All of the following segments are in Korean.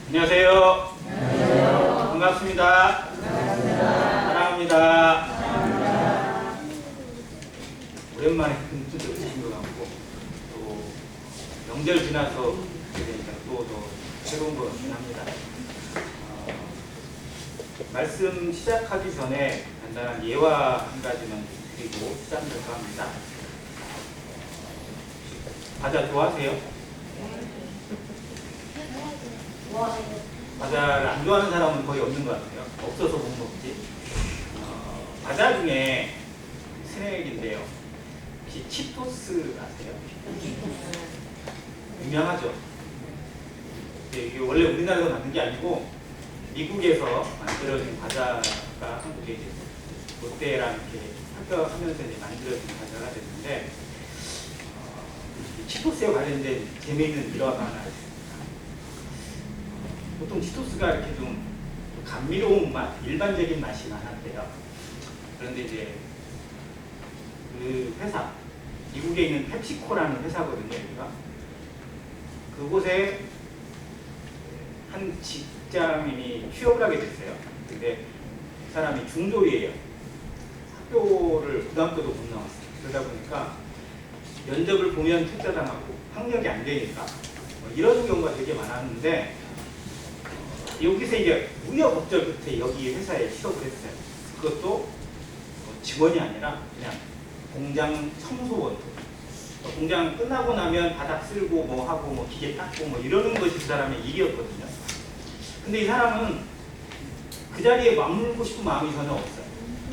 안녕하세요. 안녕하세요. 반갑습니다. 사랑합니다. 오랜만에 금투도 오신 것 같고 또 명절 지나서 그러니까 또 더 새로운 것 같긴 합니다. 말씀 시작하기 전에 간단한 예화 한 가지만 드리고 시작할까 합니다. 과자 좋아하세요? 과자를 안 좋아하는 사람은 거의 없는 것 같아요. 없어서 못 먹지. 과자 중에 스낵인데요. 혹시 치토스 아세요? 유명하죠? 이게 원래 우리나라에서 만든 게 아니고 미국에서 만들어진 과자가 한국에 이제 롯데랑 이렇게 합격하면서 이제 만들어진 과자가 됐는데 치토스에 관련된 재미있는 일화가 하나 있습니다. 보통 치토스가 이렇게 좀 감미로운 맛, 일반적인 맛이 많았대요. 그런데 이제 그 회사, 미국에 있는 펩시코라는 회사거든요, 여기가. 그곳에 한 직장인이 취업을 하게 됐어요. 근데 그 사람이 중졸이에요. 학교를 고등학교도 못 나왔어요. 그러다 보니까 면접을 보면 퇴짜당하고 학력이 안 되니까 이런 경우가 되게 많았는데 여기서 이제 우여곡절 끝에 여기 회사에 취업을 했어요. 그것도 직원이 아니라 그냥 공장 청소원. 공장 끝나고 나면 바닥 쓸고 뭐 하고 뭐 기계 닦고 뭐 이러는 것이 그 사람의 일이었거든요. 근데 이 사람은 그 자리에 머물고 싶은 마음이 전혀 없어요.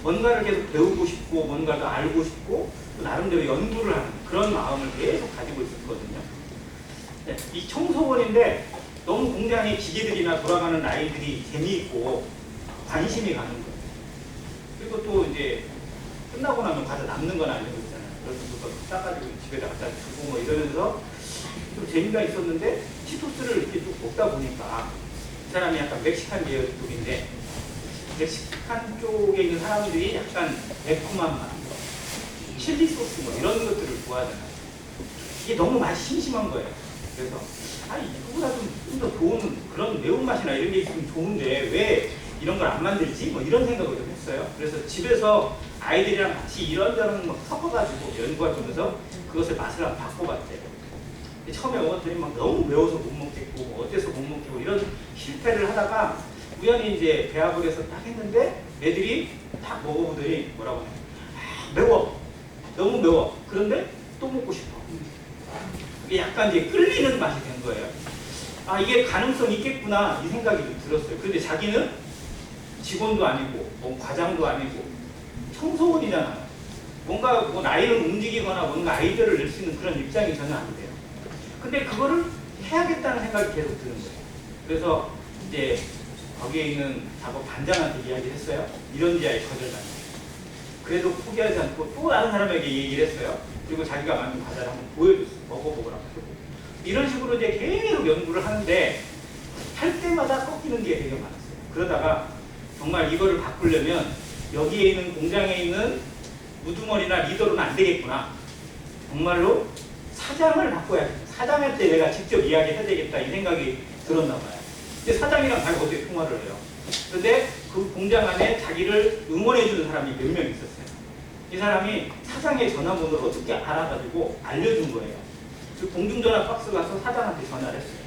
뭔가를 계속 배우고 싶고 뭔가를 알고 싶고 또 나름대로 연구를 하는 그런 마음을 계속 가지고 있었거든요. 네, 이 청소원인데 너무 공장의 기계들이나 돌아가는 라인들이 재미있고 관심이 가는 거예요. 그리고 또 이제 끝나고 나면 과자 남는 건 아니고 있잖아요. 그래서 그거 싸가지고 집에다 갖다 주고 뭐 이러면서 좀 재미가 있었는데 치토스를 이렇게 쭉 먹다 보니까 이 사람이 약간 멕시칸 계열 쪽인데 멕시칸 쪽에 있는 사람들이 약간 매콤한 맛, 칠리 소스 뭐 이런 것들을 좋아하잖아요. 이게 너무 맛이 심심한 거예요. 그래서 이거보다 좀 더 좋은 그런 매운맛이나 이런 게 있으면 좋은데 왜 이런 걸 안 만들지? 뭐 이런 생각을 좀 했어요. 그래서 집에서 아이들이랑 같이 이런저런 막 섞어가지고 연구하면서 그것을 맛을 한번 바꿔봤대요. 처음에 먹었더니 막 너무 매워서 못 먹겠고 뭐 어때서 못 먹겠고 이런 실패를 하다가 우연히 이제 배합을 해서 딱 했는데 애들이 딱 먹어보더니 뭐라고 해요? 매워. 너무 매워. 그런데 또 먹고 싶어. 이게 약간 이제 끌리는 맛이 된 거예요. 이게 가능성이 있겠구나 이 생각이 좀 들었어요. 그런데 자기는 직원도 아니고 뭐 과장도 아니고 청소원이잖아요. 뭔가 뭐 나이를 움직이거나 뭔가 아이디어를 낼 수 있는 그런 입장이 전혀 안 돼요. 근데 그거를 해야겠다는 생각이 계속 드는 거예요. 그래서 이제 거기에 있는 작업 반장한테 이야기를 했어요. 이런 지하에 거절당했어요. 그래도 포기하지 않고 또 다른 사람에게 얘기를 했어요. 그리고 자기가 만든 과자를 한번 보여줬어요. 먹어보라고. 이런 식으로 이제 계속 연구를 하는데 할 때마다 꺾이는 게 되게 많았어요. 그러다가 정말 이거를 바꾸려면 여기에 있는 공장에 있는 우두머리나 리더로는 안 되겠구나. 정말로 사장을 바꿔야겠다. 사장한테 내가 직접 이야기해야 되겠다 이 생각이 들었나 봐요. 근데 사장이랑 자기가 어떻게 통화를 해요? 근데 그 공장 안에 자기를 응원해주는 사람이 몇 명 있었어요. 이 사람이 사장의 전화번호를 어떻게 알아가지고 알려준 거예요. 그 공중전화 박스 가서 사장한테 전화를 했어요.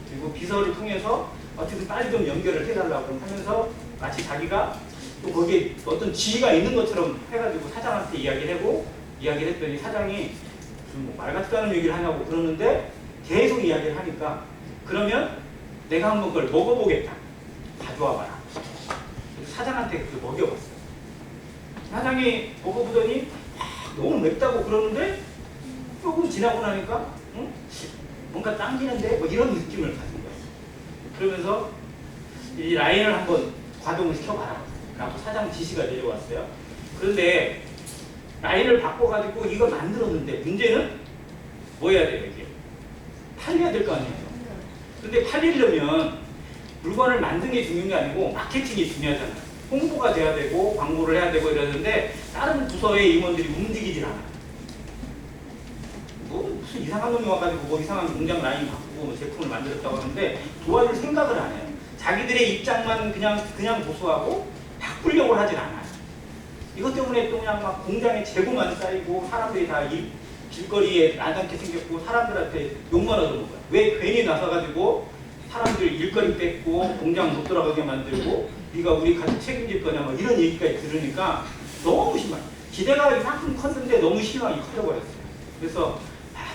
그리고 비서를 통해서 어떻게 빨리 좀 연결을 해달라고 하면서 마치 자기가 또 거기에 어떤 지위가 있는 것처럼 해가지고 사장한테 이야기를 했더니 사장이 무슨 말 같지도 않은 얘기를 하냐고 그러는데 계속 이야기를 하니까 그러면 내가 한번 그걸 먹어보겠다. 가져와 봐라. 사장한테 그걸 먹여봤어요. 사장이 먹어보더니 너무 맵다고 그러는데 조금 지나고 나니까 뭔가 당기는데 뭐 이런 느낌을 가진 거예요. 그러면서 이 라인을 한번 가동을 시켜봐라 라고 사장 지시가 내려왔어요. 그런데 라인을 바꿔가지고 이걸 만들었는데 문제는 뭐 해야 돼요? 이게 팔려야 될 거 아니에요. 근데 팔리려면 물건을 만드는 게 중요한 게 아니고 마케팅이 중요하잖아요. 홍보가 돼야 되고 광고를 해야 되고 이러는데 다른 부서의 임원들이 움직이질 않아요. 뭐 무슨 이상한 놈이 와가지고 뭐 이상한 공장 라인 바꾸고 뭐 제품을 만들었다고 하는데 도와줄 생각을 안 해요. 자기들의 입장만 그냥 고수하고 바꾸려고 하진 않아요. 이것 때문에 또 그냥 막 공장에 재고만 쌓이고 사람들이 다 길거리에 나앉게 생겼고 사람들한테 욕만 얻어먹어요. 왜 괜히 나서가지고 사람들 일거리 뺏고 공장 못 돌아가게 만들고 네가 우리 가족 책임질 거냐 막 이런 얘기까지 들으니까 너무 심해요. 기대가 이만큼 컸는데 너무 실망이 커져버렸어요. 그래서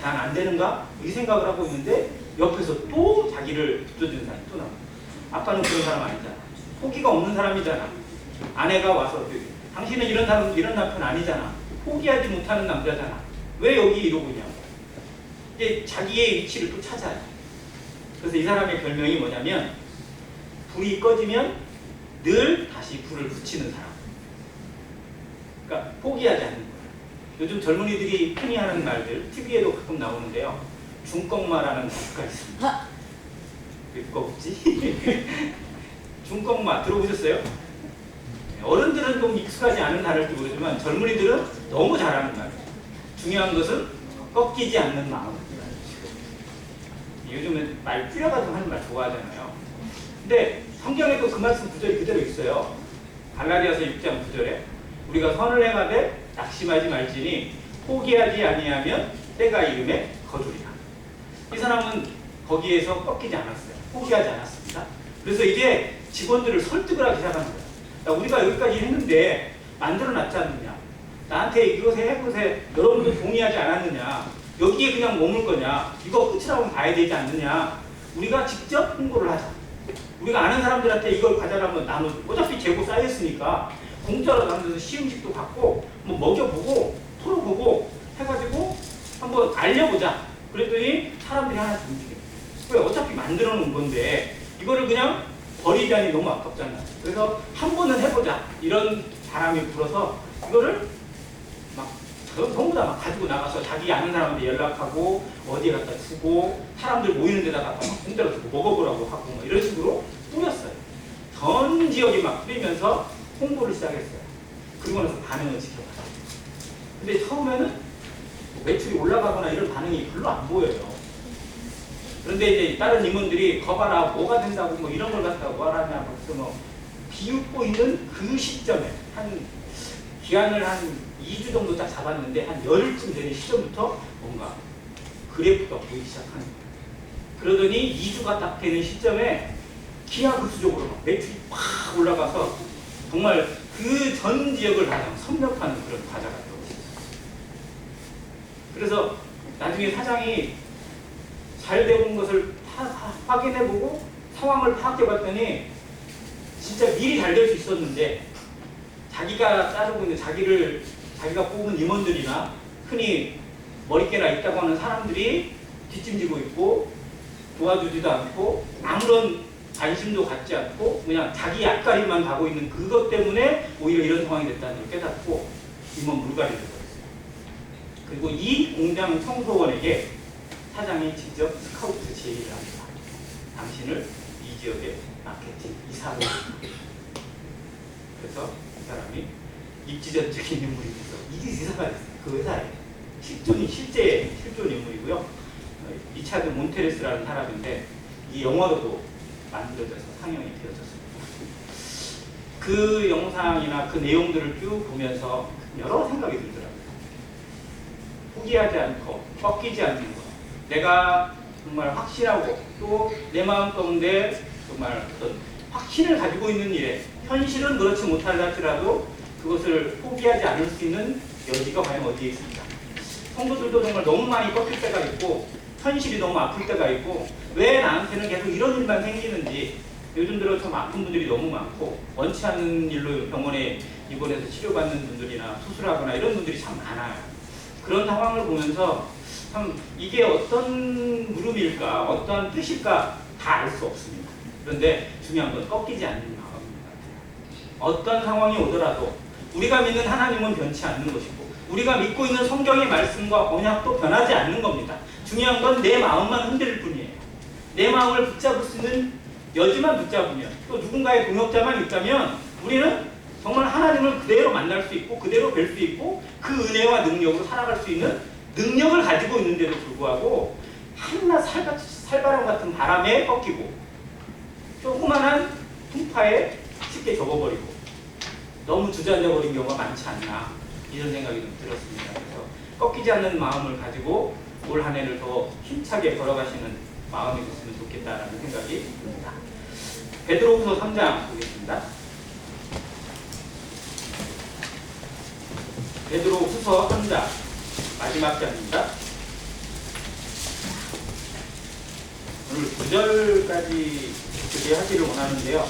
난 안 되는가? 이 생각을 하고 있는데 옆에서 또 자기를 붙여주는 사람이 또 나와요. 아빠는 그런 사람 아니잖아. 포기가 없는 사람이잖아. 아내가 와서 당신은 이런 사람, 이런 남편 아니잖아. 포기하지 못하는 남자잖아. 왜 여기 이러고 있냐고. 이제 자기의 위치를 또 찾아요. 그래서 이 사람의 별명이 뭐냐면 불이 꺼지면 늘 다시 불을 붙이는 사람. 그러니까 포기하지 않는 거예요. 요즘 젊은이들이 흔히 하는 말들 TV에도 가끔 나오는데요. 중꺾마라는 단어가 있습니다. 왜 없지? 중꺾마 들어보셨어요? 어른들은 좀 익숙하지 않은 단어일지 모르지만 젊은이들은 너무 잘하는 말이에요. 중요한 것은 꺾이지 않는 마음. 요즘은 말 줄여가지고 하는 말 좋아하잖아요. 근데 성경에도 그 말씀 구절이 그대로 있어요. 갈라디아서 6장 9절에 우리가 선을 행하되 낙심하지 말지니 포기하지 아니하면 때가 이름에 거두리라. 이 사람은 거기에서 꺾이지 않았어요. 포기하지 않았습니다. 그래서 이제 직원들을 설득을 하기 시작하는 거예요. 야, 우리가 여기까지 했는데 만들어놨지 않느냐. 나한테 이것에 해것에 여러분들 동의하지 않았느냐. 여기에 그냥 머물 거냐. 이거 끝이라고 봐야 되지 않느냐. 우리가 직접 홍보를 하자. 우리가 아는 사람들한테 이걸 가져가면 나누고 어차피 재고 쌓였으니까 공짜로 나누면서 시음식도 갖고 뭐 먹여보고 풀어보고 해가지고 한번 알려보자. 그랬더니 사람들이 하나씩 움직여. 왜 어차피 만들어 놓은 건데 이거를 그냥 버리자니 너무 아깝잖아. 그래서 한 번은 해보자. 이런 바람이 불어서 이거를 막 전부 다 막 가지고 나가서 자기 아는 사람한테 연락하고 어디에 갖다 주고 사람들 모이는 데다 갖다 막 공짜로 주고 먹어보라고 하고 뭐 이런 식으로 뿌렸어요. 전 지역에 막 뿌리면서 홍보를 시작했어요. 그리고 나서 반응을 지켜봤어요. 근데 처음에는 매출이 올라가거나 이런 반응이 별로 안 보여요. 그런데 이제 다른 임원들이 거봐라 뭐가 된다고 뭐 이런 걸 갖다가 뭐 하냐 그래서 뭐 비웃고 있는 그 시점에 한 기한을 한 2주 정도 딱 잡았는데 한 열흘쯤 되는 시점부터 뭔가 그래프가 보이기 시작하는 거예요. 그러더니 2주가 딱 되는 시점에 기하급수적으로 매출이 팍 올라가서 정말 그 전 지역을 가장 섭렵하는 그런 과자가 되었어요. 그래서 나중에 사장이 잘 되는 것을 확인해보고 상황을 파악해봤더니 진짜 미리 잘 될 수 있었는데 자기가 따르고 있는 자기가 뽑은 임원들이나 흔히 머리깨나 있다고 하는 사람들이 뒷짐지고 있고 도와주지도 않고 아무런 관심도 갖지 않고 그냥 자기 앞가림만 가고 있는 그것 때문에 오히려 이런 상황이 됐다는 걸 깨닫고 임원 물갈이를 했어요. 그리고 이 공장 청소원에게 사장이 직접 스카우트 제의를 합니다. 당신을 이 지역의 마케팅 이사로. 그래서 이 사람이 입지전적인 인물이 돼서 이게 이사가 됐어요. 그 회사에 실제 실존 인물이고요. 리차드 몬테레스라는 사람인데 이 영화로도 만들어져서 상영이 되어졌습니다. 그 영상이나 그 내용들을 쭉 보면서 여러 생각이 들더라고요. 포기하지 않고 꺾이지 않는 것. 내가 정말 확신하고 또 내 마음 가운데 정말 어떤 확신을 가지고 있는 일에 현실은 그렇지 못하다 할지라도 그것을 포기하지 않을 수 있는 여지가 과연 어디에 있습니까? 성도들도 정말 너무 많이 꺾일 때가 있고 현실이 너무 아플 때가 있고 왜 나한테는 계속 이런 일만 생기는지 요즘 들어 참 아픈 분들이 너무 많고 원치 않는 일로 병원에 입원해서 치료받는 분들이나 수술하거나 이런 분들이 참 많아요. 그런 상황을 보면서 참 이게 어떤 물음일까 어떤 뜻일까 다 알 수 없습니다. 그런데 중요한 건 꺾이지 않는 마음인 것 같아요. 어떤 상황이 오더라도 우리가 믿는 하나님은 변치 않는 것이고 우리가 믿고 있는 성경의 말씀과 언약도 변하지 않는 겁니다. 중요한 건 내 마음만 흔들릴 뿐이에요. 내 마음을 붙잡을 수 있는 여지만 붙잡으면 또 누군가의 동역자만 있다면 우리는 정말 하나님을 그대로 만날 수 있고 그대로 뵐 수 있고 그 은혜와 능력으로 살아갈 수 있는 능력을 가지고 있는데도 불구하고 한낱 살바람 같은 바람에 꺾이고 조그만한 풍파에 쉽게 접어버리고 너무 주저앉아버린 경우가 많지 않나 이런 생각이 좀 들었습니다. 그래서 꺾이지 않는 마음을 가지고 올 한 해를 더 힘차게 걸어가시는 마음이 됐으면 좋겠다라는 생각이 듭니다. 베드로후서 3장 보겠습니다. 베드로후서 3장 마지막 장입니다. 오늘 9절까지 교제하기를 원하는데요.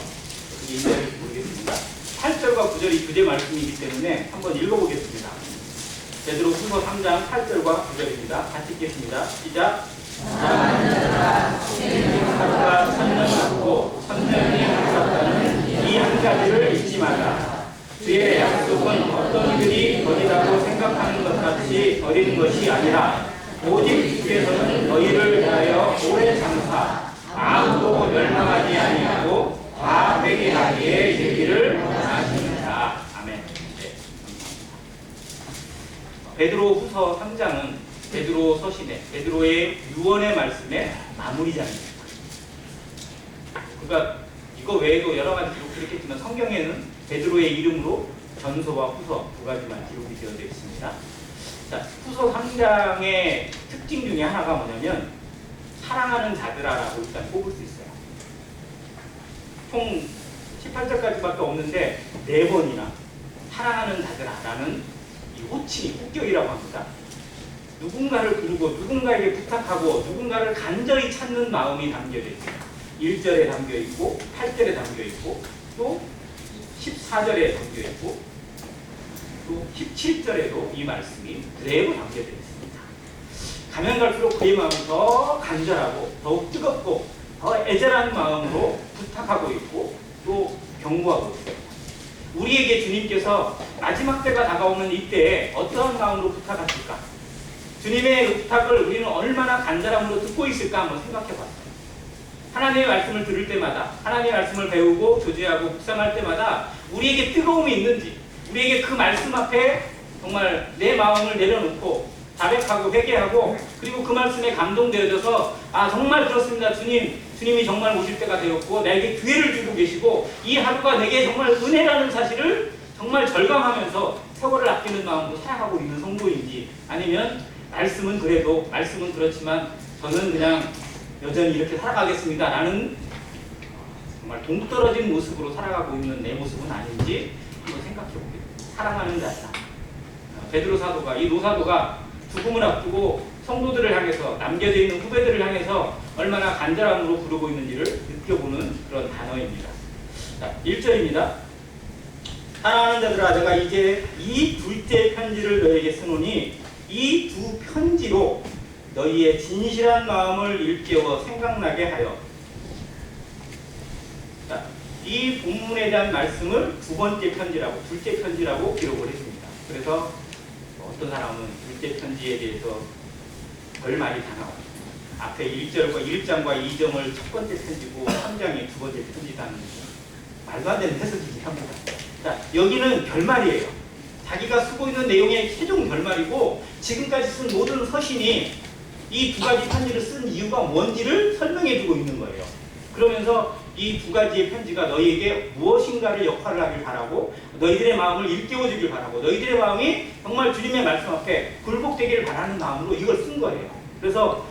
그게 있는지 모르겠습니다. 8절과 9절이 교제 말씀이기 때문에 한번 읽어보겠습니다. 베드로후서 3장 8절과 9절입니다. 같이 읽겠습니다. 시작. 하루가 천년이 없고 천년이 없다는 이 한 가지를 잊지 마라. 주의 약속은 어떤 이들이 더디다고 생각하는 것 같이 더디는 것이 아니라 오직 주께서는 너희를 위하여 오래 장사 아무도 멸망하지 아니하고 다 되게 하기에 이르기를 원하십니다. 아멘. 네. 베드로후서 3장은 베드로 서신의 베드로의 유언의 말씀의 마무리장입니다. 그러니까 이거 외에도 여러 가지 기록들이 있겠지만 성경에는 베드로의 이름으로 전서와 후서 두 가지만 기록이 되어 있습니다. 자, 후서 3장의 특징 중에 하나가 뭐냐면 사랑하는 자들아라고 일단 꼽을 수 있어요. 총 18절까지밖에 없는데 4번이나 사랑하는 자들아라는 이 호칭이 호격이라고 합니다. 누군가를 부르고 누군가에게 부탁하고 누군가를 간절히 찾는 마음이 담겨져 있어요. 1절에 담겨있고 8절에 담겨있고 또 14절에 담겨있고 또 17절에도 이 말씀이 그대로 담겨져 있습니다. 가면 갈수록 그의 마음이 더 간절하고 더욱 뜨겁고 더 애절한 마음으로 부탁하고 있고 또 경고하고 있습니다. 우리에게 주님께서 마지막 때가 다가오는 이때에 어떠한 마음으로 부탁하실까? 주님의 부탁을 우리는 얼마나 간절함으로 듣고 있을까 한번 생각해 봤어요. 하나님의 말씀을 들을 때마다 하나님의 말씀을 배우고 교제하고 묵상할 때마다 우리에게 뜨거움이 있는지 우리에게 그 말씀 앞에 정말 내 마음을 내려놓고 자백하고 회개하고 그리고 그 말씀에 감동되어져서 아 정말 그렇습니다. 주님이 정말 오실 때가 되었고 나에게 기회를 주고 계시고 이 하루가 내게 정말 은혜라는 사실을 정말 절감하면서 세월을 아끼는 마음으로 살아가고 있는 성도인지 아니면 말씀은 그렇지만 저는 그냥 여전히 이렇게 살아가겠습니다 라는 정말 동떨어진 모습으로 살아가고 있는 내 모습은 아닌지 한번 생각해 보겠습니다. 사랑하는 자다. 베드로 사도가 이 노사도가 죽음을 앞두고 성도들을 향해서 남겨져 있는 후배들을 향해서 얼마나 간절함으로 부르고 있는지를 느껴보는 그런 단어입니다. 자, 1절입니다. 사랑하는 자들아 내가 이제 이 둘째 편지를 너에게 쓰노니 이 두 편지로 너희의 진실한 마음을 일깨워 생각나게 하여. 자, 이 본문에 대한 말씀을 두 번째 편지라고, 둘째 편지라고 기록을 했습니다. 그래서 어떤 사람은 둘째 편지에 대해서 별 말이 다 나와요. 앞에 1절과 1장과 2장을 첫 번째 편지고 3장이 두 번째 편지라는 말도 안 되는 해석이긴 합니다. 자, 여기는 결말이에요. 자기가 쓰고 있는 내용의 최종 결말이고 지금까지 쓴 모든 서신이 이 두 가지 편지를 쓴 이유가 뭔지를 설명해 주고 있는 거예요. 그러면서 이 두 가지의 편지가 너희에게 무엇인가를 역할을 하길 바라고 너희들의 마음을 일깨워 주길 바라고 너희들의 마음이 정말 주님의 말씀 앞에 굴복되기를 바라는 마음으로 이걸 쓴 거예요. 그래서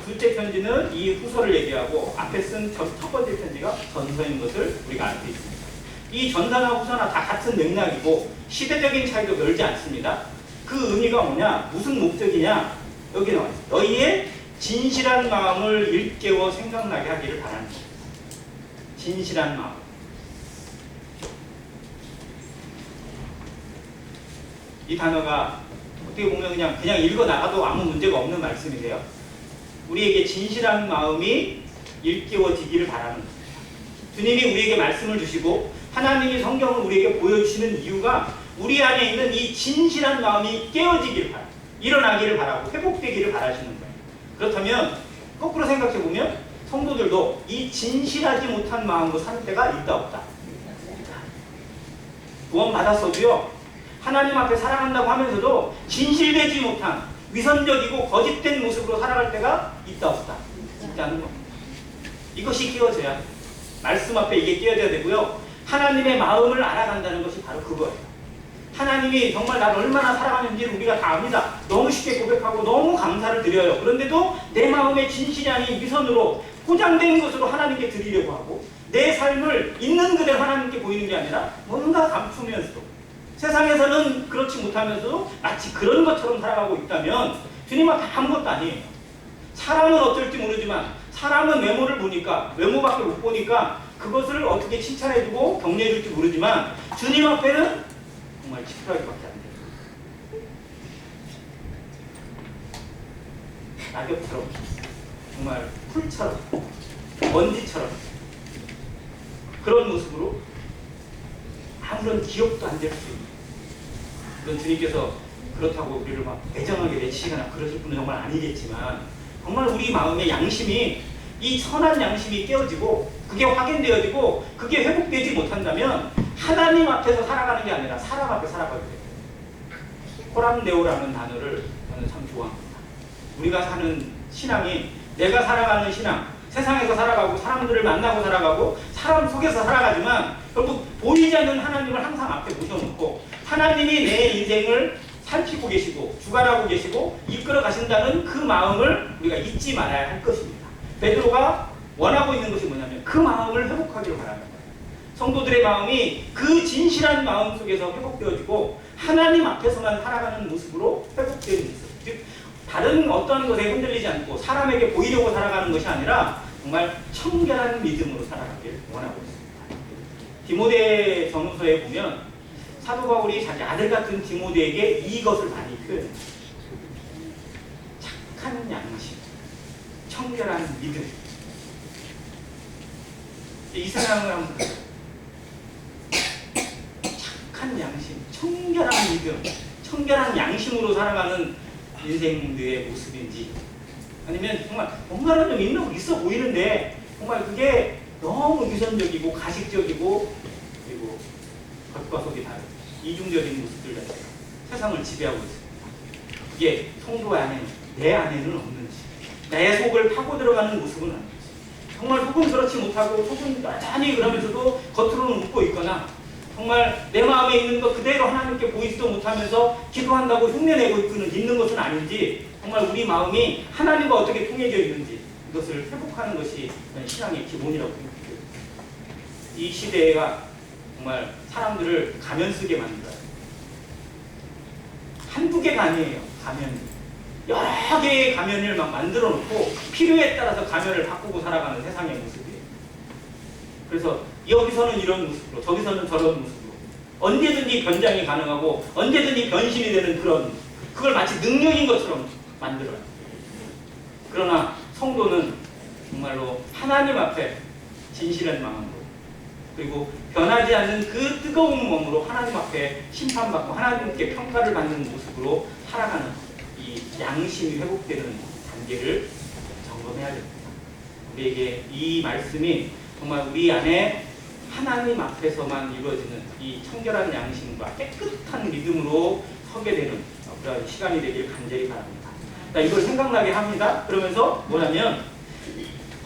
둘째 편지는 이 후서를 얘기하고 앞에 쓴 첫 번째 편지가 전서인 것을 우리가 알 수 있습니다. 이 전서나 후서나 다 같은 맥락이고 시대적인 차이도 별지 않습니다. 그 의미가 뭐냐? 무슨 목적이냐? 여기 나와 있어요. 너희의 진실한 마음을 일깨워 생각나게 하기를 바라는 거예요. 진실한 마음. 이 단어가 어떻게 보면 그냥 읽어 나가도 아무 문제가 없는 말씀이세요. 우리에게 진실한 마음이 일깨워지기를 바라는 거예요. 주님이 우리에게 말씀을 주시고 하나님이 성경을 우리에게 보여주시는 이유가 우리 안에 있는 이 진실한 마음이 깨어지기를 바랍니다. 일어나기를 바라고 회복되기를 바라시는 거예요. 그렇다면 거꾸로 생각해보면 성도들도 이 진실하지 못한 마음으로 사는 때가 있다 없다. 구원 받았어도요 하나님 앞에 살아간다고 하면서도 진실되지 못한 위선적이고 거짓된 모습으로 살아갈 때가 있다 없다. 있다는 겁니다. 이것이 끼워져야 말씀 앞에 이게 끼워져야 되고요. 하나님의 마음을 알아간다는 것이 바로 그거예요. 하나님이 정말 나를 얼마나 사랑하는지를 우리가 다 압니다. 너무 쉽게 고백하고 너무 감사를 드려요. 그런데도 내 마음의 진실이 아닌 위선으로 포장된 것으로 하나님께 드리려고 하고 내 삶을 있는 그대로 하나님께 보이는 게 아니라 뭔가 감추면서도 세상에서는 그렇지 못하면서도 마치 그런 것처럼 살아가고 있다면 주님 앞에 아무것도 아니에요. 사람은 어떨지 모르지만 사람은 외모를 보니까 외모밖에 못 보니까 그것을 어떻게 칭찬해주고 격려해줄지 모르지만 주님 앞에는 정말 지푸라기밖에 안 돼요. 낙엽처럼 정말 풀처럼 먼지처럼 그런 모습으로 아무런 기억도 안 될 수 있는 그런 주님께서 그렇다고 우리를 막 애정하게 내치거나 그러실 분은 정말 아니겠지만 정말 우리 마음의 양심이 이 선한 양심이 깨어지고 그게 확인되어지고 그게 회복되지 못한다면 하나님 앞에서 살아가는 게 아니라 사람 앞에 살아가게 돼요. 호람네오라는 단어를 저는 참 좋아합니다. 우리가 사는 신앙이 내가 살아가는 신앙 세상에서 살아가고 사람들을 만나고 살아가고 사람 속에서 살아가지만 결국 보이지 않는 하나님을 항상 앞에 모셔놓고 하나님이 내 인생을 살피고 계시고 주관하고 계시고 이끌어 가신다는 그 마음을 우리가 잊지 말아야 할 것입니다. 베드로가 원하고 있는 것이 뭐냐면 그 마음을 회복하기를 바라는 거예요. 성도들의 마음이 그 진실한 마음 속에서 회복되어지고 하나님 앞에서만 살아가는 모습으로 회복되는 모습. 즉 다른 어떤 것에 흔들리지 않고 사람에게 보이려고 살아가는 것이 아니라 정말 청결한 믿음으로 살아가길 원하고 있습니다. 디모데 전후서에 보면 사도 바울이 자기 아들 같은 디모데에게 이것을 많이 표현해요. 착한 양심, 청결한 믿음. 이 생각을 한번 해요. 착한 양심, 청결한 믿음, 청결한 양심으로 살아가는 인생들의 모습인지 아니면 정말 뭔가는 좀 있어 보이는데 정말 그게 너무 유선적이고 가식적이고 그리고 겉과 속이 다른 이중적인 모습들 자체가 세상을 지배하고 있습니다. 이게 성도 안에 내 안에는 없는지 내 속을 파고 들어가는 모습은 아닌지 정말 속은 그렇지 못하고 속은 여전히 그러면서도 겉으로는 웃고 있거나 정말 내 마음에 있는 것 그대로 하나님께 보이지도 못하면서 기도한다고 흉내내고 있는 것은 아닌지 정말 우리 마음이 하나님과 어떻게 통해져 있는지 이것을 회복하는 것이 신앙의 기본이라고 생각해요. 이 시대가 정말 사람들을 가면 쓰게 만들어요. 한두 개가 아니에요. 가면이. 여러 개의 가면을 막 만들어 놓고 필요에 따라서 가면을 바꾸고 살아가는 세상의 모습이에요. 그래서 여기서는 이런 모습으로 저기서는 저런 모습으로 언제든지 변장이 가능하고 언제든지 변신이 되는 그런 그걸 마치 능력인 것처럼 만들어요. 그러나 성도는 정말로 하나님 앞에 진실한 마음으로 그리고 변하지 않는 그 뜨거운 몸으로 하나님 앞에 심판받고 하나님께 평가를 받는 모습으로 살아가는 이 양심이 회복되는 단계를 점검해야 됩니다. 우리에게 이 말씀이 정말 우리 안에 하나님 앞에서만 이루어지는 이 청결한 양심과 깨끗한 믿음으로 서게 되는 그런 시간이 되길 간절히 바랍니다. 이걸 생각나게 합니다. 그러면서 뭐냐면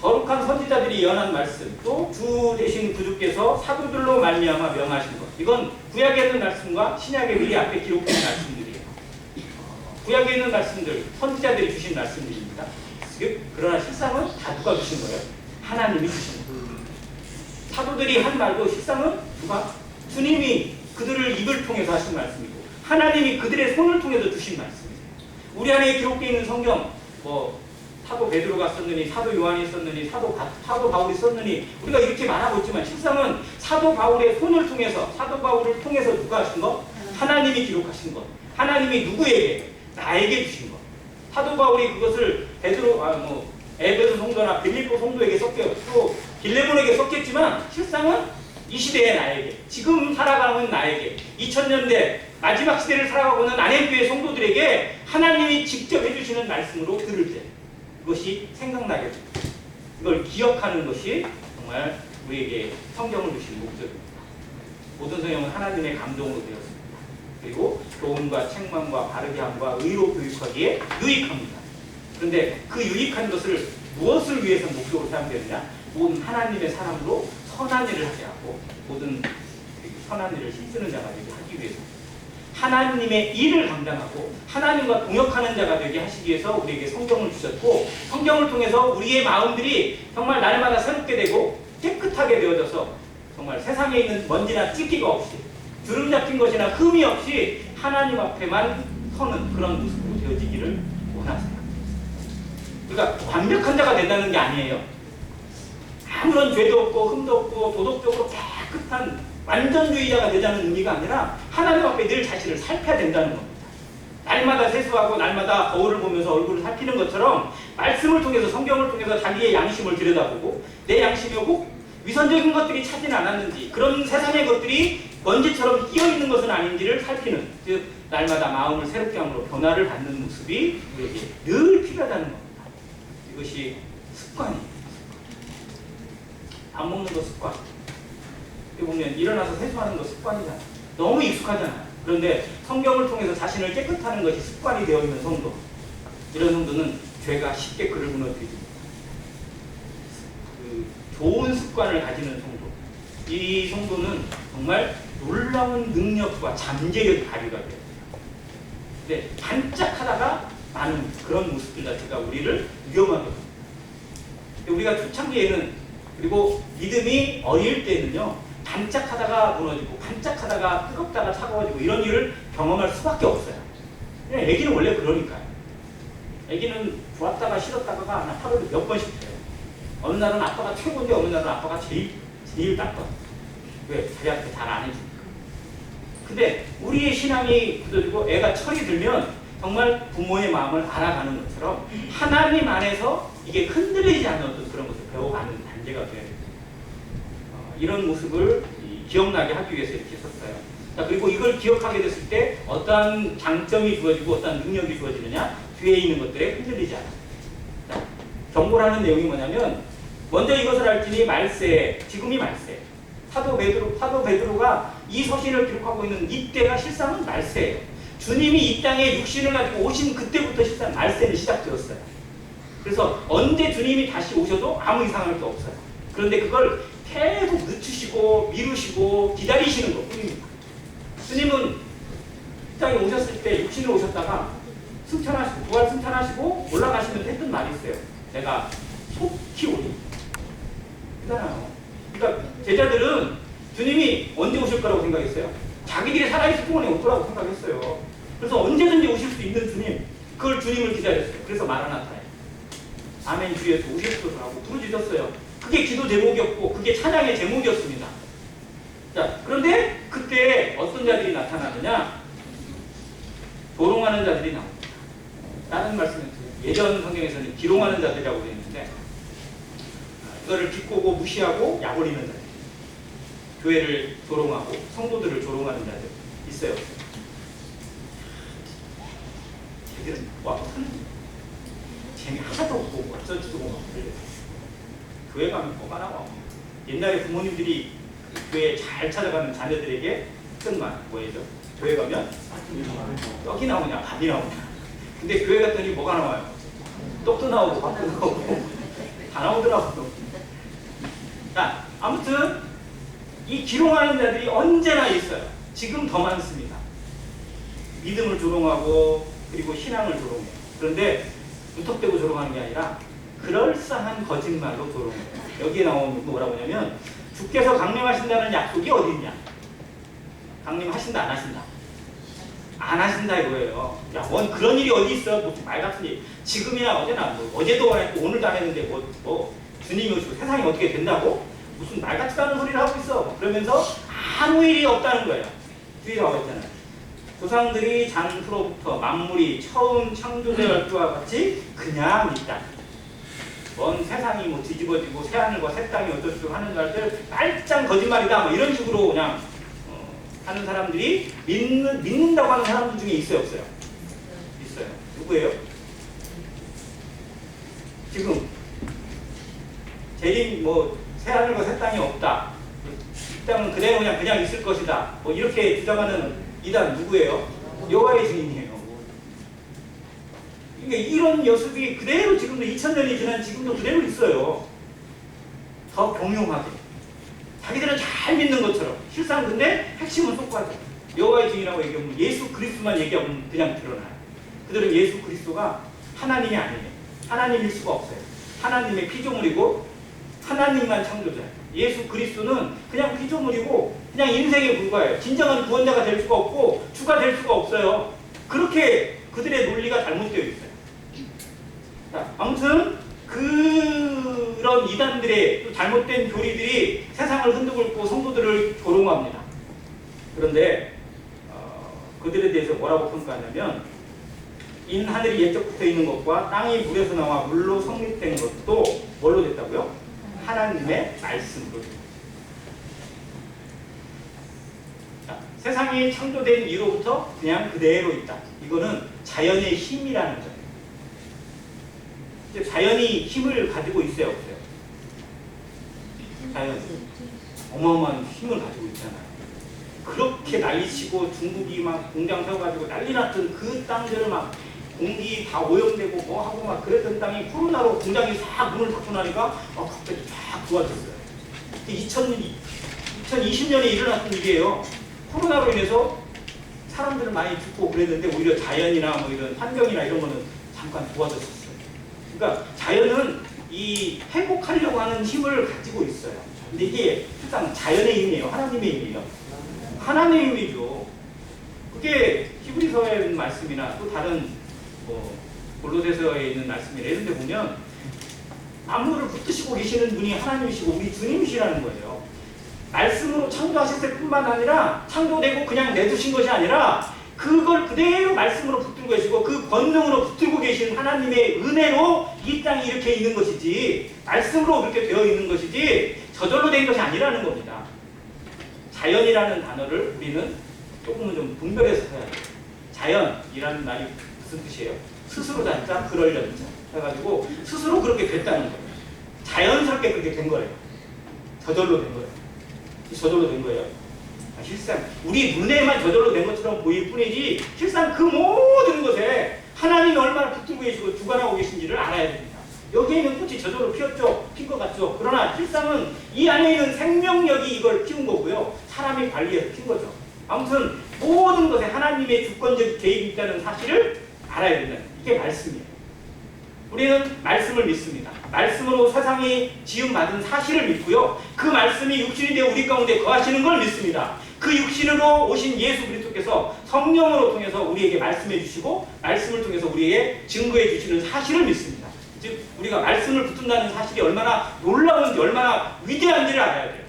거룩한 선지자들이 예언한 말씀 또 주 되신 구주께서 사도들로 말미암아 명하신 것 이건 구약에 있는 말씀과 신약에 우리 앞에 기록된 말씀들이에요. 구약에 있는 말씀들 선지자들이 주신 말씀들입니다. 그러나 실상은 다 누가 주신 거예요? 하나님이 주신 거예요. 사도들이 한 말도 실상은 누가? 주님이 그들을 입을 통해서 하신 말씀이고 하나님이 그들의 손을 통해서 주신 말씀이에요. 우리 안에 기록되어 있는 성경 사도 베드로가 썼느니 사도 요한이 썼느니 사도 바울이 썼느니 우리가 이렇게 말하고 있지만 실상은 사도 바울의 손을 통해서 사도 바울을 통해서 누가 하신 것? 하나님이 기록하신 것. 하나님이 누구에게? 나에게 주신 것. 사도 바울이 그것을 에베소 성도나 빌립보 성도에게 썼고 빌레몬에게 썼겠지만 실상은 이 시대의 나에게 지금 살아가는 나에게 2000년대 마지막 시대를 살아가고 있는 안엠교회 성도들에게 하나님이 직접 해주시는 말씀으로 들을 때 그것이 생각나게 됩니다. 이걸 기억하는 것이 정말 우리에게 성경을 주신 목적입니다. 모든 성경은 하나님의 감동으로 되었습니다. 그리고 교훈과 책망과 바르게 함과 의로 교육하기에 유익합니다. 그런데 그 유익한 것을 무엇을 위해서 목적으로 사용되느냐? 모든 하나님의 사람으로 선한 일을 하게 하고 모든 선한 일을 힘쓰는 자가 되게 하기 위해서 하나님의 일을 감당하고 하나님과 동역하는 자가 되게 하시기 위해서 우리에게 성경을 주셨고 성경을 통해서 우리의 마음들이 정말 날마다 새롭게 되고 깨끗하게 되어져서 정말 세상에 있는 먼지나 찌기가 없이 주름 잡힌 것이나 흠이 없이 하나님 앞에만 서는 그런 모습으로 되어지기를 원하세요. 그러니까 완벽한 자가 된다는 게 아니에요. 아무런 죄도 없고 흠도 없고 도덕적으로 깨끗한 완전주의자가 되자는 의미가 아니라 하나님 앞에 늘 자신을 살펴야 된다는 겁니다. 날마다 세수하고 날마다 거울을 보면서 얼굴을 살피는 것처럼 말씀을 통해서 성경을 통해서 자기의 양심을 들여다보고 내 양심이 꼭 위선적인 것들이 차지는 않았는지 그런 세상의 것들이 먼지처럼 끼어있는 것은 아닌지를 살피는 즉 날마다 마음을 새롭게 함으로 변화를 받는 모습이 우리에게 늘 필요하다는 겁니다. 이것이 습관이에요. 밥 먹는 거 습관. 보면 일어나서 세수하는 거 습관이잖아요. 너무 익숙하잖아요. 그런데 성경을 통해서 자신을 깨끗하는 것이 습관이 되어 있는 성도. 이런 성도는 죄가 쉽게 그를 무너뜨립니다. 좋은 습관을 가지는 성도. 이 성도는 정말 놀라운 능력과 잠재력이 발휘가 돼요. 근데 반짝하다가 많은 그런 모습들 자체가 우리를 위험하게 합니다. 우리가 초창기에는 그리고 믿음이 어릴 때는요 반짝하다가 무너지고 반짝하다가 뜨겁다가 차가워지고 이런 일을 경험할 수밖에 없어요. 애기는 원래 그러니까요. 애기는 좋았다가 싫었다가 하루에 몇 번씩 해요. 어느 날은 아빠가 최고인데 어느 날은 아빠가 제일 나빠. 왜? 자기한테 잘 안 해주니까. 근데 우리의 신앙이 굳어지고 애가 철이 들면 정말 부모의 마음을 알아가는 것처럼 하나님 안에서 이게 흔들리지 않는 어떤 그런 것을 배워가는 단계가 돼야 됩니다. 이런 모습을 기억나게 하기 위해서 이렇게 썼어요. 자, 그리고 이걸 기억하게 됐을 때 어떠한 장점이 주어지고 어떠한 능력이 주어지느냐? 뒤에 있는 것들에 흔들리지 않아요. 자, 경고라는 내용이 뭐냐면 먼저 이것을 알지니 말세, 지금이 말세. 사도 베드로가 이 서신을 기록하고 있는 이때가 실상은 말세예요. 주님이 이 땅에 육신을 가지고 오신 그때부터 실상 말세는 시작되었어요. 그래서 언제 주님이 다시 오셔도 아무 이상할 게 없어요. 그런데 그걸 계속 늦추시고 미루시고 기다리시는 것 뿐입니다. 주님은 이 땅에 오셨을 때 육신을 오셨다가 승천하시고 부활 승천하시고 올라가시면서 했던 말이 있어요. 내가 속히 오리. 그잖아요. 그러니까 제자들은 주님이 언제 오실 거라고 생각했어요? 자기들이 살아있을 동안에 올 거라고 생각했어요. 그래서 언제든지 오실 수 있는 주님, 그걸 주님을 기다렸어요. 그래서 마라나타에 아멘 주 예수 오셨소서 하고 부르짖었어요. 그게 기도 제목이었고 그게 찬양의 제목이었습니다. 자, 그런데 그때 어떤 자들이 나타나느냐? 조롱하는 자들이 나옵니다. 다른 말씀은 예전 성경에서는 기롱하는 자들이라고 되어 있는데 이거를 비꼬고 무시하고 약올리는 자들, 교회를 조롱하고 성도들을 조롱하는 자들 있어요. 걔들은 와서 하는 재미 하나도 없고 어쩌지도 못 하고 교회 가면 뭐가 나와. 옛날에 부모님들이 교회 잘 찾아가는 자녀들에게 했던 말 뭐예요? 교회 가면 떡이 나오냐 밥이 나오냐. 근데 교회 갔더니 뭐가 나와요? 떡도 나오고 밥도 나오고 다 나오더라고요. 자, 아무튼 이 기롱하는 자들이 언제나 있어요. 지금 더 많습니다. 믿음을 조롱하고 그리고 신앙을 조롱해요. 그런데 무턱대고 조롱하는 게 아니라 그럴싸한 거짓말로 조롱해요. 여기에 나오는 뭐라고 하냐면 주께서 강림하신다는 약속이 어디 있냐? 강림하신다 안 하신다? 안 하신다 이거예요. 야, 원 그런 일이 어디 있어? 뭐 말 같은 일. 지금이야 어제나 뭐 어제도 안 했고 오늘도 안 했는데 뭐 주님이 오시고 세상이 어떻게 된다고? 무슨 말 같지도 않은 소리를 하고 있어. 그러면서 아무 일이 없다는 거예요. 뒤에 나와 있잖아요. 조상들이 장수로부터 만물이 처음 창조될 때와 같이 그냥 있다. 뭔 세상이 뭐 뒤집어지고 새하늘과 새 땅이 어쩌고 하는 말들 말짱 거짓말이다. 뭐 이런 식으로 그냥 하는 사람들이 믿는다고 하는 사람들 중에 있어요, 없어요? 있어요. 누구예요? 지금 재림 뭐 새하늘과 새 땅이 없다. 이 땅은 그대로 그냥 있을 것이다. 뭐 이렇게 주장하는 이단 누구예요? 여호와의 증인이에요. 그러니까 이런 모습이 그대로 지금도 2000년이 지난 지금도 그대로 있어요. 더 공용하게. 자기들은 잘 믿는 것처럼. 실상 근데 핵심은 똑같아요. 여호와의 증인이라고 얘기하면 예수 그리스도만 얘기하면 그냥 드러나요. 그들은 예수 그리스도가 하나님이 아니에요. 하나님일 수가 없어요. 하나님의 피조물이고 하나님만 창조자예요. 예수 그리스도는 그냥 피조물이고 그냥 인생에 불과해요. 진정한 구원자가 될 수가 없고 주가 될 수가 없어요. 그렇게 그들의 논리가 잘못되어 있어요. 자, 아무튼 그런 이단들의 또 잘못된 교리들이 세상을 흔들고 성도들을 조롱합니다. 그런데 그들에 대해서 뭐라고 평가하냐면 인 하늘이 옛적부터 있는 것과 땅이 물에서 나와 물로 성립된 것도 뭘로 됐다고요? 하나님의 말씀으로. 자, 세상이 창조된 이로부터 그냥 그대로 있다. 이거는 자연의 힘이라는 거예요. 자연이 힘을 가지고 있어요, 없어요? 자연 어마어마한 힘을 가지고 있잖아요. 그렇게 난리치고 중국이 막 공장 세워가지고 난리 났던 그 땅들을 막 공기 다 오염되고 뭐 하고 막 그랬던 땅이 코로나로 공장이 싹 문을 닫고 나니까 갑자기 쫙 좋아졌어요. 2020년에 일어났던 일이에요. 코로나로 인해서 사람들은 많이 죽고 그랬는데 오히려 자연이나 뭐 이런 환경이나 이런 거는 잠깐 좋아졌었어요. 그러니까 자연은 이 회복하려고 하는 힘을 가지고 있어요. 근데 이게 실상 자연의 힘이에요? 하나님의 힘이에요? 하나님의 힘이죠. 그게 히브리서에 있는 말씀이나 또 다른 골로새서에 있는 말씀이나 이런 데 보면 만물을 붙드시고 계시는 분이 하나님이시고 우리 주님이시라는 거예요. 말씀으로 창조하실 뿐만 아니라 창조되고 그냥 내두신 것이 아니라 그걸 그대로 말씀으로 붙들고 계시고 그 권능으로 붙들고 계신 하나님의 은혜로 이 땅이 이렇게 있는 것이지 말씀으로 그렇게 되어 있는 것이지 저절로 된 것이 아니라는 겁니다. 자연이라는 단어를 우리는 조금은 좀 분별해서 해야 돼요. 자연이라는 말이 무슨 뜻이에요? 스스로 단자, 그러려는 자 해가지고 스스로 그렇게 됐다는 거예요. 자연스럽게 그렇게 된 거예요. 저절로 된 거예요. 저절로 된 거예요. 실상 우리 눈에만 저절로 된 것처럼 보일 뿐이지 실상 그 모든 것에 하나님이 얼마나 붙들고 계시고 주관하고 계신지를 알아야 됩니다. 여기에 있는 꽃이 저절로 피었죠. 핀 것 같죠. 그러나 실상은 이 안에 있는 생명력이 이걸 피운 거고요. 사람이 관리해서 핀 거죠. 아무튼 모든 것에 하나님의 주권적 개입이 있다는 사실을 알아야 된다. 이게 말씀이에요. 우리는 말씀을 믿습니다. 말씀으로 세상이 지음받은 사실을 믿고요. 그 말씀이 육신이 되어 우리 가운데 거하시는 걸 믿습니다. 그 육신으로 오신 예수 그리스도께서 성령으로 통해서 우리에게 말씀해 주시고 말씀을 통해서 우리에게 증거해 주시는 사실을 믿습니다. 즉 우리가 말씀을 붙든다는 사실이 얼마나 놀라운지 얼마나 위대한지를 알아야 돼요.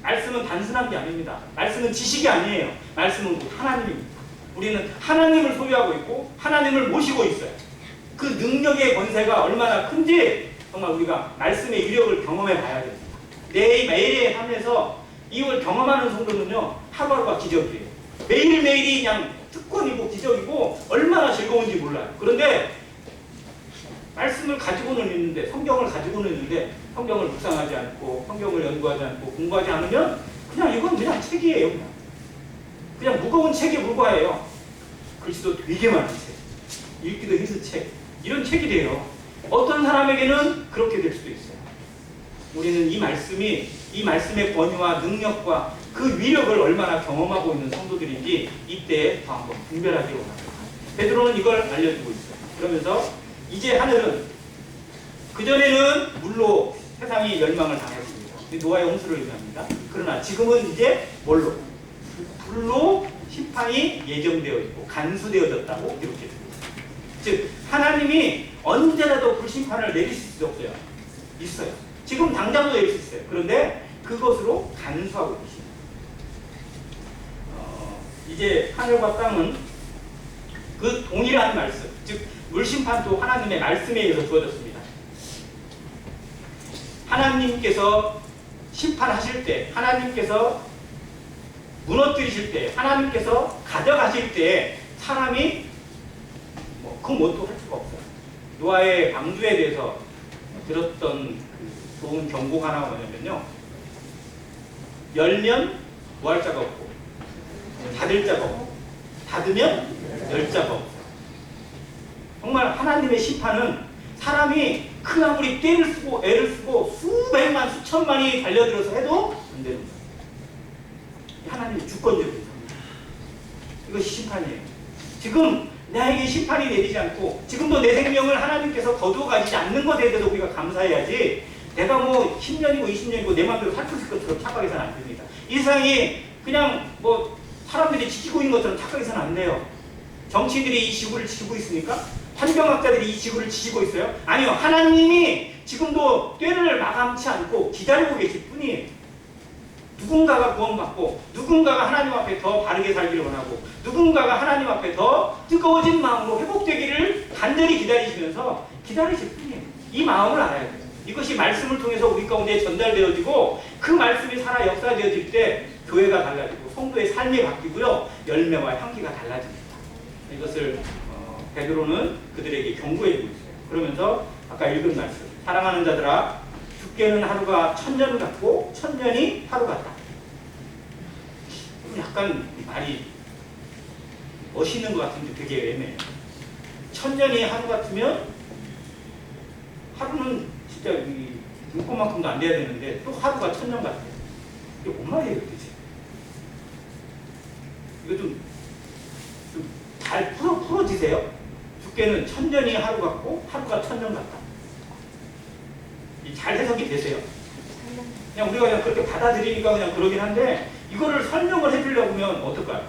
말씀은 단순한 게 아닙니다. 말씀은 지식이 아니에요. 말씀은 하나님입니다. 우리는 하나님을 소유하고 있고 하나님을 모시고 있어요. 그 능력의 권세가 얼마나 큰지 정말 우리가 말씀의 위력을 경험해 봐야 됩니다. 매일의 삶에서 이걸 경험하는 성도는요 하루하루가 기적이에요. 매일매일이 그냥 특권이고 기적이고 얼마나 즐거운지 몰라요. 그런데 말씀을 가지고는 있는데 성경을 가지고는 있는데 성경을 묵상하지 않고 성경을 연구하지 않고 공부하지 않으면 그냥 이건 그냥 책이에요. 그냥 무거운 책에 불과해요. 글씨도 되게 많은 책, 읽기도 힘든 책, 이런 책이 돼요. 어떤 사람에게는 그렇게 될 수도 있어요. 우리는 이 말씀의 권위와 능력과 그 위력을 얼마나 경험하고 있는 성도들인지 이때 더 한번 분별하기 원합니다. 베드로는 이걸 알려주고 있어요. 그러면서 이제 하늘은 그전에는 물로 세상이 멸망을 당했습니다. 노아의 홍수를 의미합니다. 그러나 지금은 이제 뭘로? 불로 심판이 예정되어 있고 간수되어졌다고 이렇게 됩니다. 즉 하나님이 언제라도 불심판을 내리실 수 없어요. 있어요. 지금 당장도 내릴 수 있어요. 그런데 그것으로 간수하고 계십니다. 이제 하늘과 땅은 그 동일한 말씀, 즉 물심판도 하나님의 말씀에 의해서 주어졌습니다. 하나님께서 심판하실 때, 하나님께서 무너뜨리실 때, 하나님께서 가져가실 때 사람이 그 뭣도 할 수가 없어요. 노아의 방주에 대해서 들었던 그 좋은 경고가 하나가 뭐냐면요. 열면 뭐 할 자가 없고 닫을 자가 없고 닫으면 열 자가 없어요. 정말 하나님의 심판은 사람이 그 아무리 때를 쓰고 애를 쓰고 수백만 수천만이 달려들어서 해도 안 되는 거예요. 하나님의 주권적인 겁니다. 이것이 심판이에요. 지금 나에게 심판이 내리지 않고 지금도 내 생명을 하나님께서 거두어 가지지 않는 것에 대해서 우리가 감사해야지, 내가 뭐 10년이고 20년이고 내 마음대로 살 수 있을 것처럼 착각해서는 안 됩니다. 이 세상이 그냥 뭐 사람들이 지키고 있는 것처럼 착각해서는 안 돼요. 정치인들이 이 지구를 지키고 있습니까? 환경학자들이 이 지구를 지키고 있어요? 아니요. 하나님이 지금도 때를 마감치 않고 기다리고 계실 뿐이에요. 누군가가 구원받고 누군가가 하나님 앞에 더 바르게 살기를 원하고 누군가가 하나님 앞에 더 뜨거워진 마음으로 회복되기를 간절히 기다리시면서 기다리실 뿐이에요. 이 마음을 알아야 돼요. 이것이 말씀을 통해서 우리 가운데 전달되어지고 그 말씀이 살아 역사되어질 때 교회가 달라지고 성도의 삶이 바뀌고요. 열매와 향기가 달라집니다. 이것을 베드로는 그들에게 경고해주고 있어요. 그러면서 아까 읽은 말씀, 사랑하는 자들아 죽게는 하루가 1000년 같고 1000년이 하루 같다. 약간 말이 멋있는 것 같은데 되게 애매해요. 1000년이 하루 같으면 하루는 진짜 눈꽃만큼도 안 돼야 되는데 또 하루가 1000년 같아요. 이게 뭔 말이에요 도대체? 이거 좀 잘 풀어지세요. 죽게는 1000년이 하루 같고 하루가 1000년 같다. 잘 해석이 되세요. 그냥 우리가 그냥 그렇게 받아들이니까 그냥 그러긴 한데 이거를 설명을 해주려고 하면 어떨까요?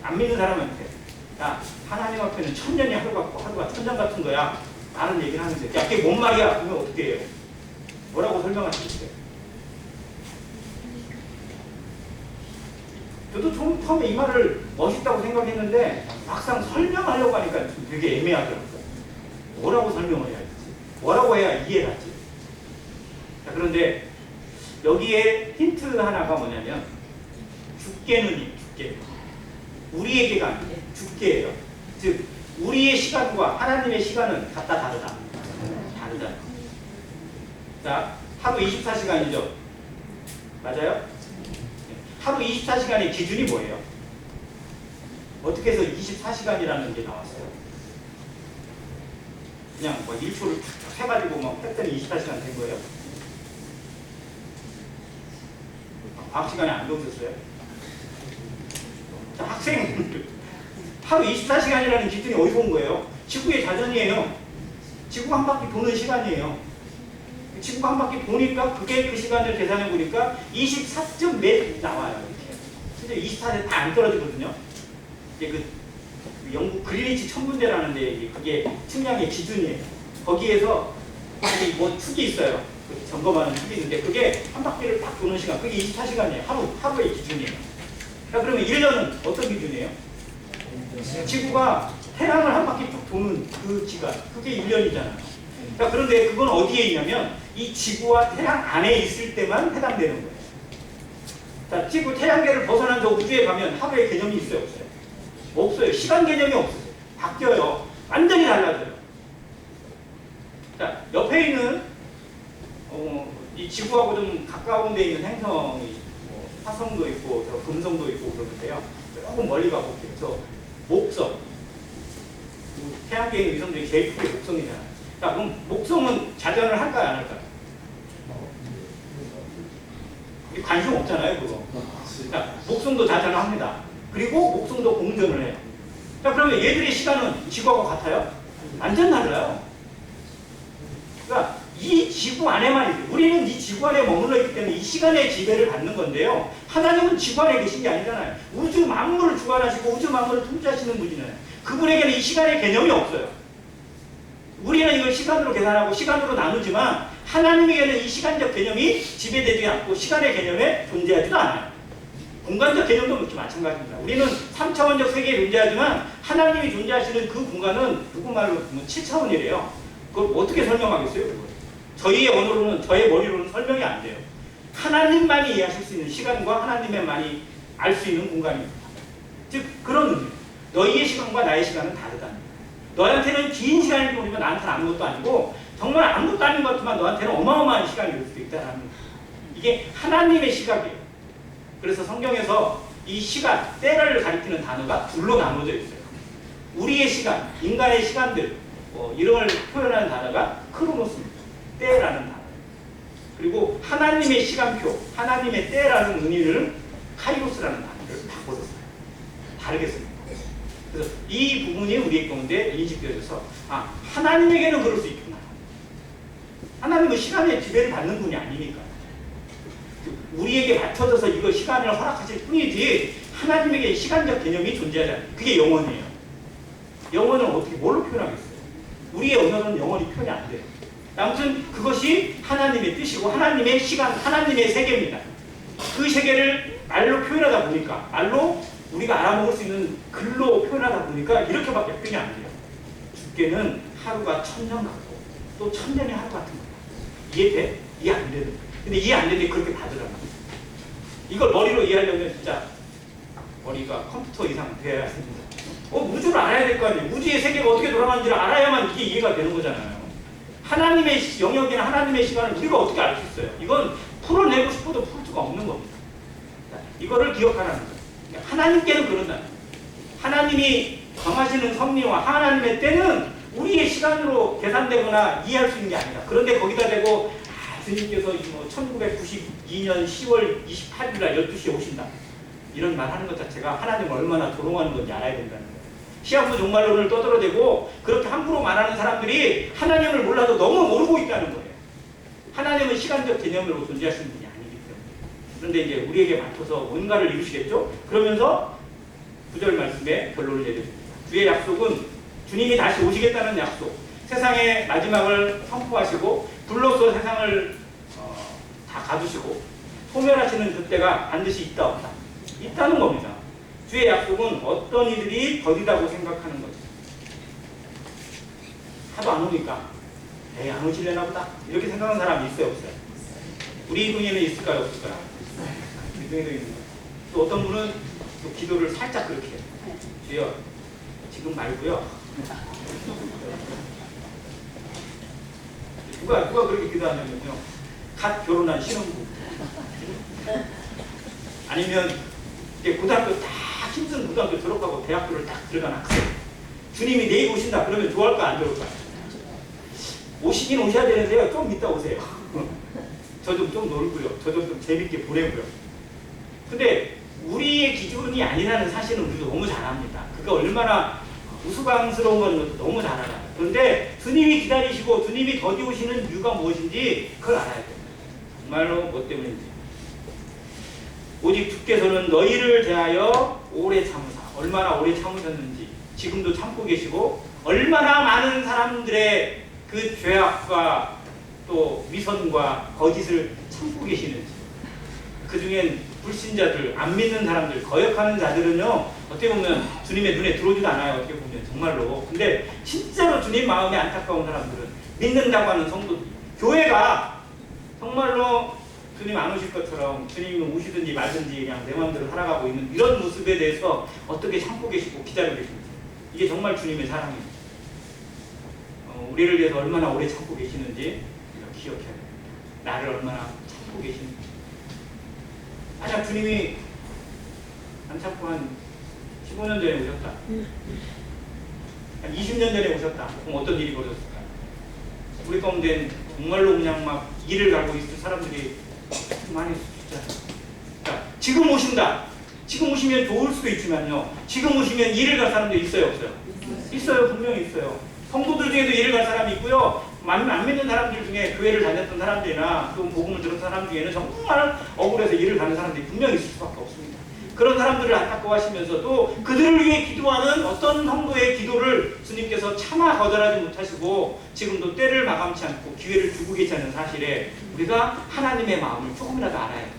안 믿는 사람한테 야 하나님 앞에는 1000년이 하루 같고 하루가 1000년 같은 거야 라는 얘기를 하는데 야 그게 뭔 말이야? 그러면 어떻게 해요? 뭐라고 설명하시겠어요? 저도 처음에 이 말을 멋있다고 생각했는데 막상 설명하려고 하니까 좀 되게 애매하더라고요. 뭐라고 설명을 해야 되지? 뭐라고 해야 이해를 하지? 자, 그런데 여기에 힌트 하나가 뭐냐면 죽게는 죽게. 우리에게가 아니에요. 죽게예요. 즉 우리의 시간과 하나님의 시간은 같다 다르다. 다르다. 자, 하루 24시간이죠. 맞아요? 하루 24시간의 기준이 뭐예요? 어떻게 해서 24시간이라는 게 나왔어요? 그냥 뭐 1초를 쭉 해가지고 막 했더니 24시간 된 거예요? 과학 시간에 안 배우셨어요? 자, 학생 하루 24시간이라는 기준이 어디서 온 거예요? 지구의 자전이에요. 지구가 한 바퀴 도는 시간이에요. 지구가 한 바퀴 도니까 그게 그 시간을 계산해 보니까 24몇 나와요. 이렇게. 실제 24대 다 안 떨어지거든요. 이제 그 영국 그리니치 천문대라는데 그게 측량의 기준이에요. 거기에서 거기 뭐 축이 있어요. 점검하는 축이 있는데 그게 한 바퀴를 딱 도는 시간, 그게 24시간이에요. 하루의 기준이에요. 자, 그러면 1년은 어떤 기준이에요? 지구가 태양을 한 바퀴 쭉 도는 그 시간, 그게 1년이잖아요. 자, 그런데 그건 어디에 있냐면 이 지구와 태양 안에 있을 때만 해당되는 거예요. 자, 지구 태양계를 벗어난 저 우주에 가면 하루의 개념이 있어요, 없어요? 없어요. 시간 개념이 없어요. 바뀌어요. 완전히 달라져요. 자, 옆에 있는 이 지구하고 좀 가까운 데 있는 행성이 뭐 화성도 있고 저 금성도 있고 그러는데요. 조금 멀리 가볼게요. 저 목성. 태양계의 위성 중에 제일 크게 목성이잖아요. 자, 그럼 목성은 자전을 할까요, 안 할까요? 관심 없잖아요, 그거. 자, 목성도 자전을 합니다. 그리고 목성도 공전을 해요. 자, 그러면 얘들의 시간은 지구하고 같아요? 완전 달라요. 그러니까 이 지구 안에만 있어요. 우리는 이 지구 안에 머물러 있기 때문에 이 시간의 지배를 받는 건데요. 하나님은 지구 안에 계신 게 아니잖아요. 우주 만물을 주관하시고 우주 만물을 통치하시는 분이잖아요. 그분에게는 이 시간의 개념이 없어요. 우리는 이걸 시간으로 계산하고 시간으로 나누지만 하나님에게는 이 시간적 개념이 지배되지 않고 시간의 개념에 존재하지도 않아요. 공간적 개념도 그렇게 마찬가지입니다. 우리는 3차원적 세계에 존재하지만 하나님이 존재하시는 그 공간은 누구 말로 보면 7차원이래요. 그걸 어떻게 설명하겠어요? 그걸? 저희의 언어로는, 저의 머리로는 설명이 안 돼요. 하나님만이 이해하실 수 있는 시간과 하나님만이 알 수 있는 공간입니다. 즉 그런 의미예요. 너희의 시간과 나의 시간은 다르다는 거예요. 너한테는 긴 시간이 보이면 나한테는 아무것도 아니고 정말 아무것도 아닌 것 같지만 너한테는 어마어마한 시간이 될 수도 있다는 거예요. 이게 하나님의 시각이에요. 그래서 성경에서 이 시간, 때를 가리키는 단어가 둘로 나눠져 있어요. 우리의 시간, 인간의 시간들, 이런 걸 표현하는 단어가 크로노스입니다. 때라는 단어. 그리고 하나님의 시간표, 하나님의 때라는 의미를 카이로스라는 단어를 바꿔줬어요. 다르게 씁니다. 그래서 이 부분이 우리 가운데 인식되어져서 하나님에게는 그럴 수 있구나. 하나님은 시간의 지배를 받는 분이 아니니까. 우리에게 맞춰져서 이거 시간을 허락하실 뿐이지 하나님에게 시간적 개념이 존재하잖아요. 그게 영원이에요. 영원은 어떻게 뭘로 표현하겠어요? 우리의 언어는 영원히 표현이 안 돼요. 아무튼 그것이 하나님의 뜻이고 하나님의 시간, 하나님의 세계입니다. 그 세계를 말로 표현하다 보니까, 말로 우리가 알아먹을 수 있는 글로 표현하다 보니까 이렇게밖에 표현이 안 돼요. 주께는 하루가 1000년 같고 또 1000년이 하루 같은 거예요. 이해돼? 이해 안 되는 거예요. 근데 이해 안 되는데 그렇게 받으라고. 이걸 머리로 이해하려면 진짜 머리가 컴퓨터 이상 돼야 됩니다. 우주를 알아야 될 거 아니에요. 우주의 세계가 어떻게 돌아가는지를 알아야만 이게 이해가 되는 거잖아요. 하나님의 영역이나 하나님의 시간을 우리가 어떻게 알 수 있어요? 이건 풀어내고 싶어도 풀 수가 없는 겁니다. 이거를 기억하라는 거예요. 하나님께는 그런다. 하나님이 정하시는 섭리와 하나님의 때는 우리의 시간으로 계산되거나 이해할 수 있는 게 아니다. 그런데 거기다 대고 스님께서 1992년 10월 28일 날 12시에 오신다. 이런 말 하는 것 자체가 하나님을 얼마나 조롱하는 건지 알아야 된다는 거예요. 시한부 종말론을 떠들어대고 그렇게 함부로 말하는 사람들이 하나님을 몰라도 너무 모르고 있다는 거예요. 하나님은 시간적 개념으로 존재하시는 분이 아니기 때문에. 그런데 이제 우리에게 맡겨서 뭔가를 이루시겠죠? 그러면서 9절 말씀에 결론을 내립니다. 주의 약속은 주님이 다시 오시겠다는 약속, 세상의 마지막을 선포하시고 불로써 세상을 다 가두시고 소멸하시는 그때가 반드시 있다 없다. 있다는 겁니다. 주의 약속은 어떤 이들이 더디다고 생각하는 거죠. 하도 안 오니까 안 오실려나 보다 이렇게 생각하는 사람이 있어요 없어요? 우리 중에는 있을까요 없을까요? 우리 중에도 있는 거예요. 또 어떤 분은 또 기도를 살짝 그렇게 해요. 주여 지금 말고요. 누가 그렇게 기도하냐면요. 갓 결혼한 신혼부부 아니면 이제 고등학교 딱 힘든 고등학교 졸업하고 대학교를 딱 들어간 학생. 주님이 내일 오신다 그러면 좋아할까 안 좋을까? 오시긴 오셔야 되는데요. 좀 이따 오세요. 저 좀 놀고요. 저 좀 재밌게 보내고요. 근데 우리의 기준이 아니라는 사실은 우리도 너무 잘 압니다. 그게 얼마나 우스꽝스러운 건 너무 잘 알아요. 그런데 주님이 기다리시고 주님이 더디 오시는 이유가 무엇인지 그걸 알아야 돼요. 정말로 뭐 때문인지. 오직 주께서는 너희를 대하여 오래 참으사. 얼마나 오래 참으셨는지 지금도 참고 계시고 얼마나 많은 사람들의 그 죄악과 또 위선과 거짓을 참고 계시는지. 그 중엔 불신자들, 안 믿는 사람들, 거역하는 자들은요 어떻게 보면 주님의 눈에 들어오지도 않아요. 어떻게 보면 정말로. 근데 진짜로 주님 마음에 안타까운 사람들은 믿는다고 하는 성도들, 교회가 정말로 주님 안 오실 것처럼 주님이 오시든지 말든지 그냥 내 마음대로 살아가고 있는 이런 모습에 대해서 어떻게 참고 계시고 기다리고 계십니까? 이게 정말 주님의 사랑입니다. 우리를 위해서 얼마나 오래 참고 계시는지 기억해야 됩니다. 나를 얼마나 참고 계시는지. 만약 주님이 안 참고 한 15년 전에 오셨다. 한 20년 전에 오셨다. 그럼 어떤 일이 벌어졌을까요? 우리 가운데 정말로 그냥 막 일을 가고 있을 사람들이 많이 있잖아요. 그러니까 지금 오신다. 지금 오시면 좋을 수도 있지만요. 지금 오시면 일을 갈 사람도 있어요, 없어요? 있어요, 분명히 있어요. 성도들 중에도 일을 갈 사람이 있고요. 안 믿는 사람들 중에 교회를 다녔던 사람들이나 또 복음을 들은 사람 중에는 정말 억울해서 일을 가는 사람들이 분명히 있을 수밖에 없습니다. 그런 사람들을 안타까워하시면서도 그들을 위해 기도하는 어떤 성도의 기도를 주님께서 차마 거절하지 못하시고 지금도 때를 마감치 않고 기회를 주고 계시는 사실에 우리가 하나님의 마음을 조금이라도 알아야 해요.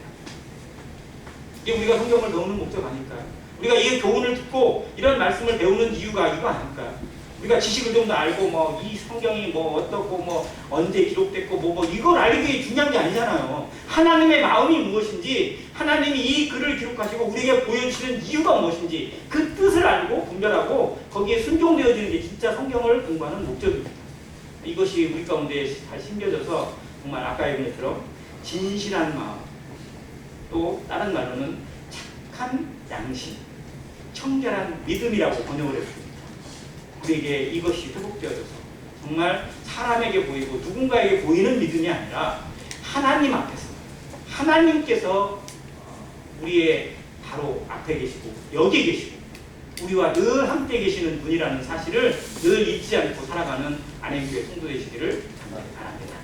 이게 우리가 성경을 배우는 목적 아닐까요? 우리가 이 교훈을 듣고 이런 말씀을 배우는 이유가 이거 아닐까요? 우리가 지식을 좀 더 알고 이 성경이 어떻고 언제 기록됐고 이걸 알기 위해 중요한 게 아니잖아요. 하나님의 마음이 무엇인지, 하나님이 이 글을 기록하시고 우리에게 보여주시는 이유가 무엇인지 그 뜻을 알고 분별하고 거기에 순종되어지는 게 진짜 성경을 공부하는 목적입니다. 이것이 우리 가운데 잘 심겨져서 정말 아까 얘기한 것처럼 진실한 마음, 또 다른 말로는 착한 양심, 청결한 믿음이라고 번역을 했습니다. 우리에게 이것이 회복되어져서 정말 사람에게 보이고 누군가에게 보이는 믿음이 아니라 하나님 앞에서 하나님께서 우리의 바로 앞에 계시고 여기 계시고 우리와 늘 함께 계시는 분이라는 사실을 늘 잊지 않고 살아가는 안행교회 성도 되시기를 바랍니다.